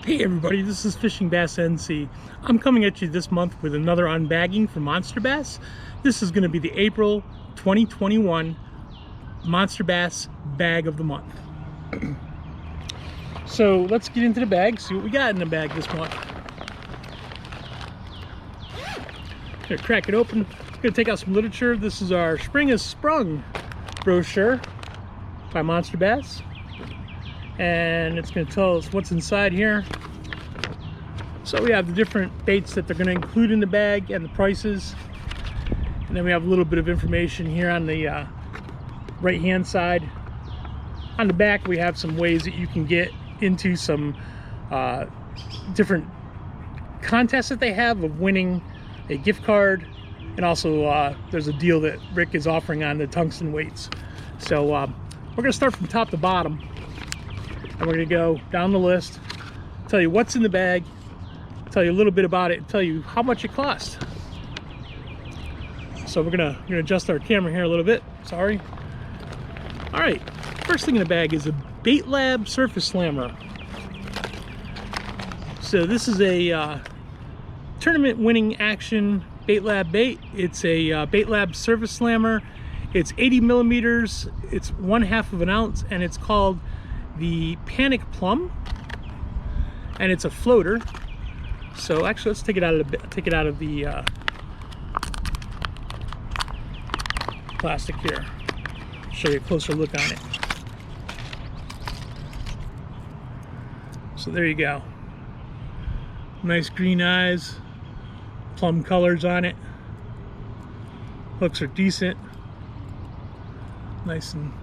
Hey everybody, this is Fishing Bass NC. I'm coming at you this month with another unbagging from Monster Bass. This is going to be the April 2021 Monster Bass Bag of the Month. So let's get into the bag, see what we got in the bag this month. Gonna crack it open. Gonna take out some literature. This is our Spring Has Sprung brochure by Monster Bass. And it's going to tell us what's inside here. So we have the different baits that they're going to include in the bag and the prices, and then we have a little bit of information here on the right hand side. On the back we have some ways that you can get into some different contests that they have of winning a gift card, and also there's a deal that Rick is offering on the tungsten weights. So we're going to start from top to bottom. And we're going to go down the list, tell you what's in the bag, tell you a little bit about it, and tell you how much it cost. So we're going to adjust our camera here a little bit. Sorry. All right. First thing in the bag is a Bait Lab Surface Slammer. So this is a tournament winning action Bait Lab bait. It's a Bait Lab Surface Slammer. It's 80 millimeters. It's 1/2 of an ounce, and it's called the Panic Plum, and it's a floater. So actually, let's take it out of the plastic here. Show you a closer look on it. So there you go. Nice green eyes, plum colors on it. Hooks are decent. Nice and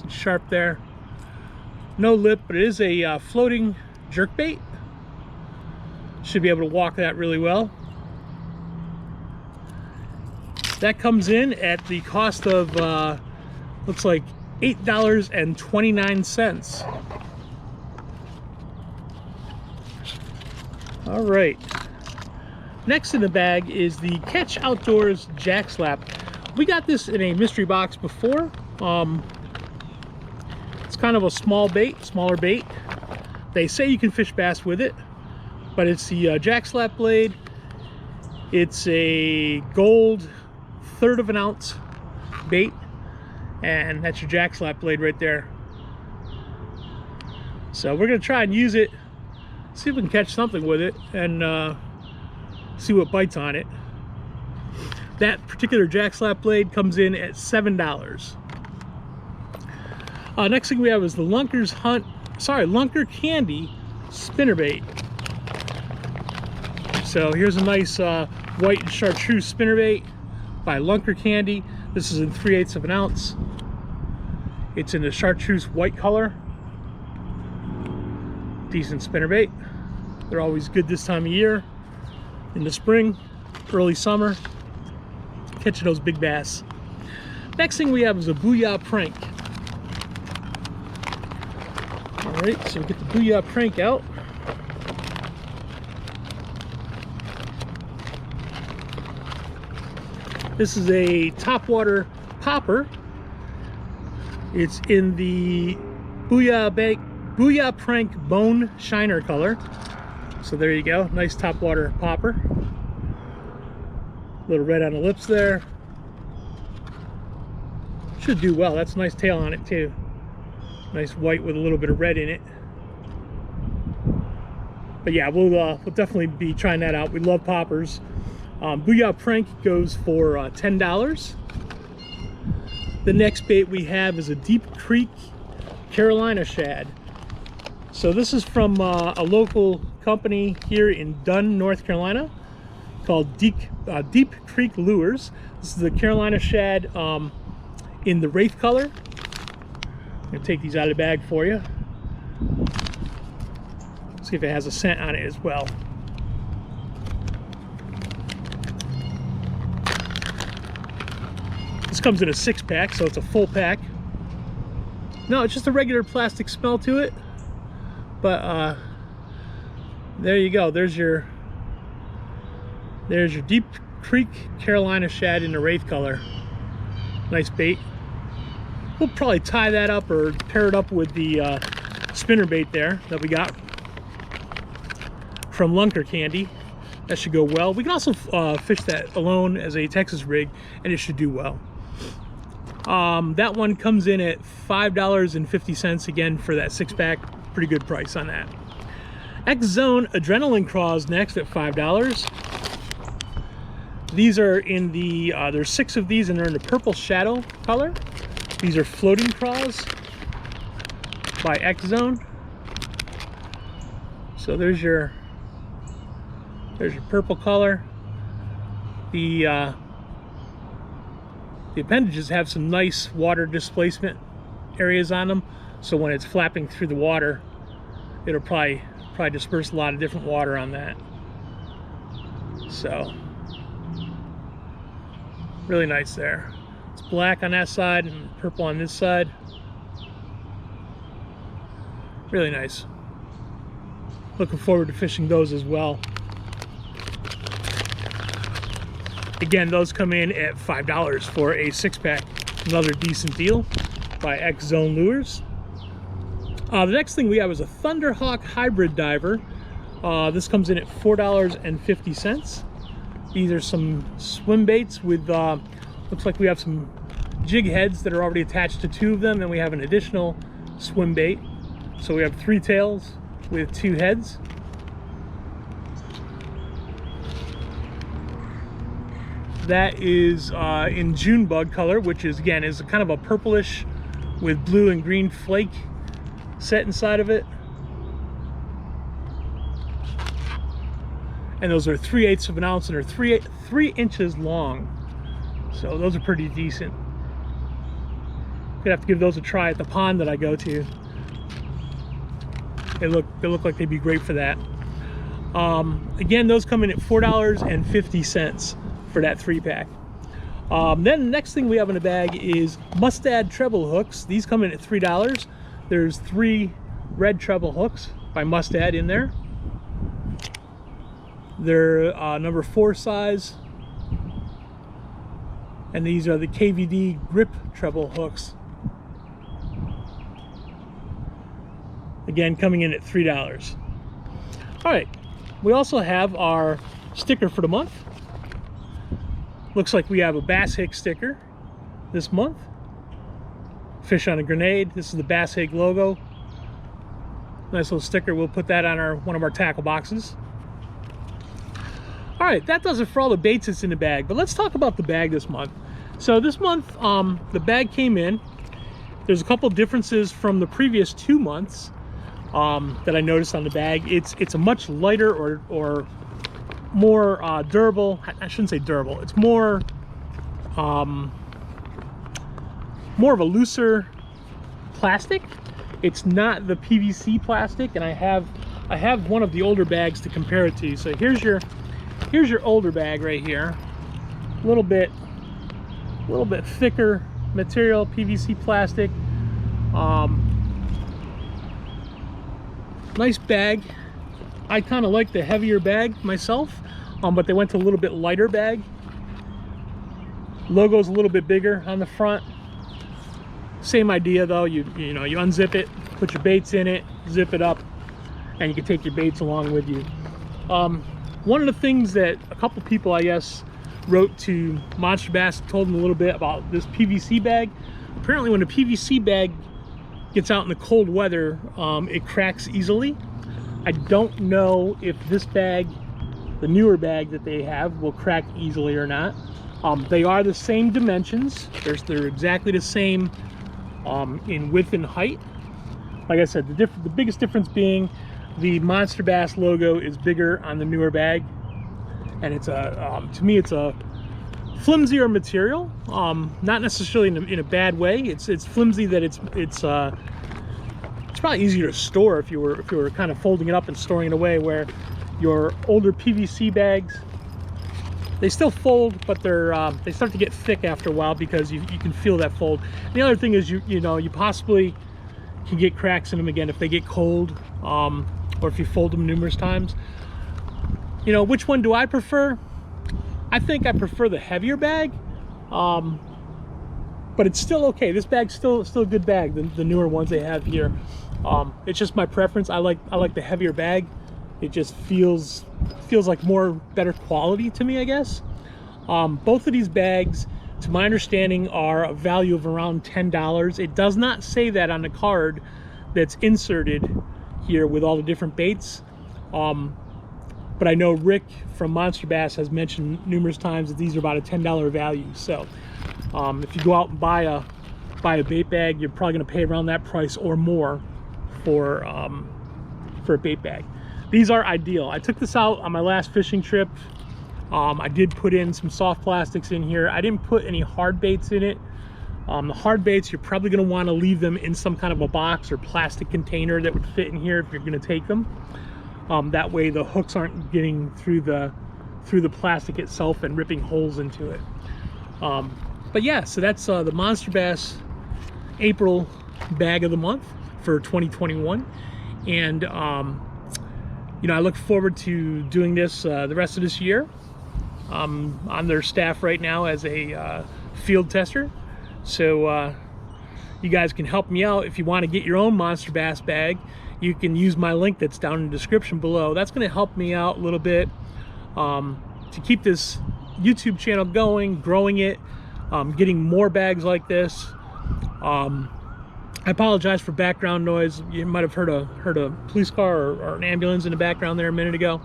sharp there. No lip, but it is a floating jerkbait. Should be able to walk that really well. That comes in at the cost of looks like $8.29. All right. Next in the bag is the Catch Outdoors Jack Slap. We got this in a mystery box before. It's kind of a smaller bait. They say you can fish bass with it, but it's the Jack Slap blade. It's a gold 1/3 of an ounce bait, and that's your Jack Slap blade right there. So we're gonna try and use it, see if we can catch something with it, and see what bites on it. That particular Jack Slap blade comes in at $7. Next thing we have is the Lunker Candy Spinnerbait. So here's a nice white and chartreuse spinnerbait by Lunker Candy. This is in 3/8 of an ounce. It's in the chartreuse white color. Decent spinnerbait. They're always good this time of year, in the spring, early summer, catching those big bass. Next thing we have is a Booyah Prank. Alright, so we get the Booyah Prank out. This is a topwater popper. It's in the Booyah Prank Bone Shiner color. So there you go, nice topwater popper. A little red on the lips there. Should do well. That's a nice tail on it too. Nice white with a little bit of red in it. But yeah, we'll definitely be trying that out. We love poppers. Booyah Prank goes for $10. The next bait we have is a Deep Creek Carolina Shad. So this is from a local company here in Dunn, North Carolina, called Deep Creek Lures. This is the Carolina Shad in the Wraith color. I'm gonna take these out of the bag for you. See if it has a scent on it as well. This comes in a 6-pack, so it's a full pack. No, it's just a regular plastic smell to it. But there you go. There's your Deep Creek Carolina Shad in the Wraith color. Nice bait. We'll probably tie that up or pair it up with the spinnerbait there that we got. from Lunker candy. That should go well. We can also fish that alone as a Texas rig, and it should do well. That one comes in at $5.50 again for that 6-pack. Pretty good price on that. X-Zone Adrenaline Craws next at $5. These are in the, there's 6 of these and they're in the purple shadow color. These are floating craws by X-Zone. So there's your purple color. The appendages have some nice water displacement areas on them, so when it's flapping through the water, it'll probably disperse a lot of different water on that. So really nice there. It's black on that side and purple on this side. Really nice. Looking forward to fishing those as well. Again, those come in at $5 for a 6-pack. Another decent deal by X-Zone Lures. The next thing we have is a Thunderhawk Hybrid Diver. This comes in at $4.50. These are some swim baits with, looks like we have some jig heads that are already attached to 2 of them, and we have an additional swim bait. So we have 3 tails with 2 heads. That is in June bug color, which is, again, is kind of a purplish with blue and green flake set inside of it. And those are 3/8 of an ounce and are 3 inches long. So those are pretty decent. Gonna have to give those a try at the pond that I go to. They look like they'd be great for that. Again, those come in at $4.50 for that 3-pack. Then the next thing we have in the bag is Mustad treble hooks. These come in at $3. There's 3 red treble hooks by Mustad in there. They're number 4 size, and these are the KVD grip treble hooks. Again, coming in at $3. All right, we also have our sticker for the month. Looks like we have a Bass Hig sticker this month. Fish on a grenade. This is the Bass Hig logo. Nice little sticker. We'll put that on one of our tackle boxes. All right, that does it for all the baits that's in the bag, but let's talk about the bag this month. So this month, the bag came in. There's a couple differences from the previous 2 months that I noticed on the bag. It's a much lighter or more durable. I shouldn't say durable. It's more of a looser plastic. It's not the PVC plastic, and I have one of the older bags to compare it to. So here's your older bag right here. A little bit thicker material, PVC plastic. Nice bag. I kind of like the heavier bag myself, but they went to a little bit lighter bag. Logo's a little bit bigger on the front. Same idea though. You unzip it, put your baits in it, zip it up, and you can take your baits along with you. One of the things that a couple people, I guess, wrote to Monster Bass, told them a little bit about this PVC bag. Apparently when a PVC bag gets out in the cold weather, it cracks easily. I don't know if this bag, the newer bag that they have, will crack easily or not. They are the same dimensions. They're exactly the same in width and height. Like I said, the biggest difference being the Monster Bass logo is bigger on the newer bag, and it's to me it's a flimsier material. Not necessarily in a bad way. It's flimsy that it's probably easier to store if you were kind of folding it up and storing it away, where your older PVC bags, they still fold, but they start to get thick after a while because you can feel that fold. And the other thing is you possibly can get cracks in them again if they get cold, or if you fold them numerous times. Which one do I prefer? I think I prefer the heavier bag, but it's still okay. This bag's still a good bag, the newer ones they have here. It's just my preference. I like the heavier bag It just feels like better quality to me, I guess. Both of these bags, to my understanding, are a value of around $10. It does not say that on the card that's inserted here with all the different baits. But I know Rick from Monster Bass has mentioned numerous times that these are about a $10 value. So if you go out and buy a bait bag, you're probably going to pay around that price or more for a bait bag. These are ideal. I took this out on my last fishing trip. I did put in some soft plastics in here. I didn't put any hard baits in it. The hard baits, you're probably going to want to leave them in some kind of a box or plastic container that would fit in here if you're going to take them. That way the hooks aren't getting through the plastic itself and ripping holes into it. But yeah, so that's the Monster Bass April bag of the month for 2021. And you know, I look forward to doing this the rest of this year. On their staff right now as a field tester. So you guys can help me out. If you want to get your own Monster Bass bag, you can use my link that's down in the description below. That's going to help me out a little bit to keep this YouTube channel going, growing it, getting more bags like this. I apologize for background noise. You might have heard a police car or an ambulance in the background there a minute ago.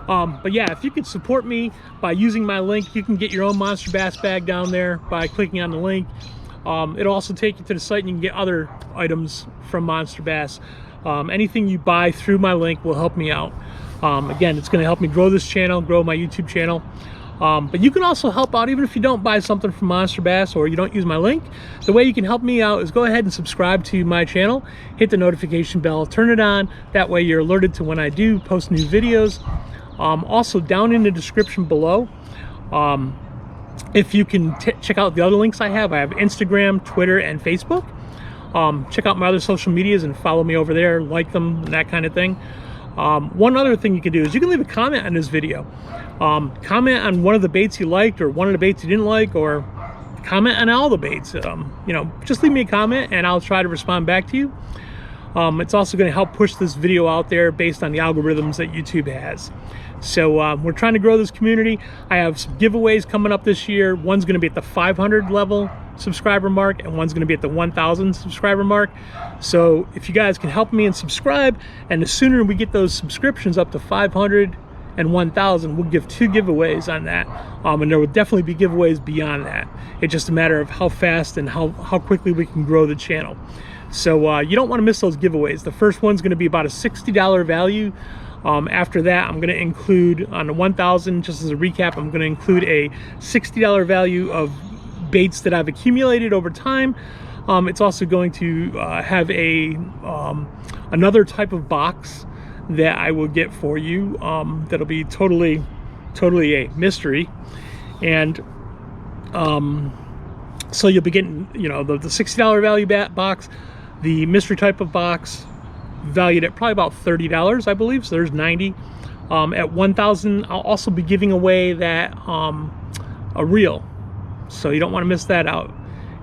But yeah, if you could support me by using my link, you can get your own Monster Bass bag down there by clicking on the link. It'll also take you to the site and you can get other items from Monster Bass. Anything you buy through my link will help me out. Again, it's going to help me grow this channel, grow my YouTube channel. But you can also help out even if you don't buy something from Monster Bass or you don't use my link. The way you can help me out is go ahead and subscribe to my channel, hit the notification bell, turn it on. That way you're alerted to when I do post new videos. Also down in the description below, if you can check out the other links I have Instagram, Twitter, and Facebook. Check out my other social medias and follow me over there, like them, and that kind of thing. One other thing you can do is you can leave a comment on this video. Comment on one of the baits you liked or one of the baits you didn't like, or comment on all the baits. You know, just leave me a comment and I'll try to respond back to you. It's also going to help push this video out there based on the algorithms that YouTube has. So we're trying to grow this community. I have some giveaways coming up this year. One's going to be at the 500 level subscriber mark and one's going to be at the 1,000 subscriber mark. So if you guys can help me and subscribe, and the sooner we get those subscriptions up to 500 and 1,000, we'll give 2 giveaways on that. And there will definitely be giveaways beyond that. It's just a matter of how fast and how quickly we can grow the channel. So you don't want to miss those giveaways. The first one's going to be about a $60 value. After that, I'm going to include on the 1,000, just as a recap, I'm going to include a $60 value of baits that I've accumulated over time. It's also going to have another type of box that I will get for you. That'll be totally a mystery. And so you'll be getting, you know, the $60 value box, the mystery type of box, valued at probably about $30, I believe. So there's 90. At 1,000, I'll also be giving away that a reel. So you don't want to miss that out.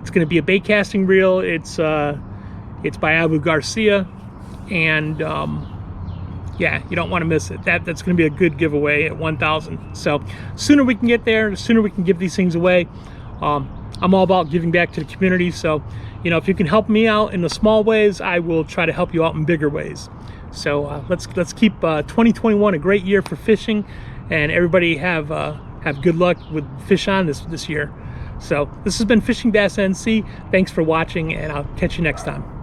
It's going to be a bait casting reel. It's by Abu Garcia, and yeah, you don't want to miss it. That's going to be a good giveaway at 1,000. So sooner we can get there, the sooner we can give these things away. I'm all about giving back to the community. So, you know, if you can help me out in the small ways, I will try to help you out in bigger ways. So let's keep 2021 a great year for fishing, and everybody have good luck with fish on this year. So this has been Fishing Bass NC. Thanks for watching, and I'll catch you next time.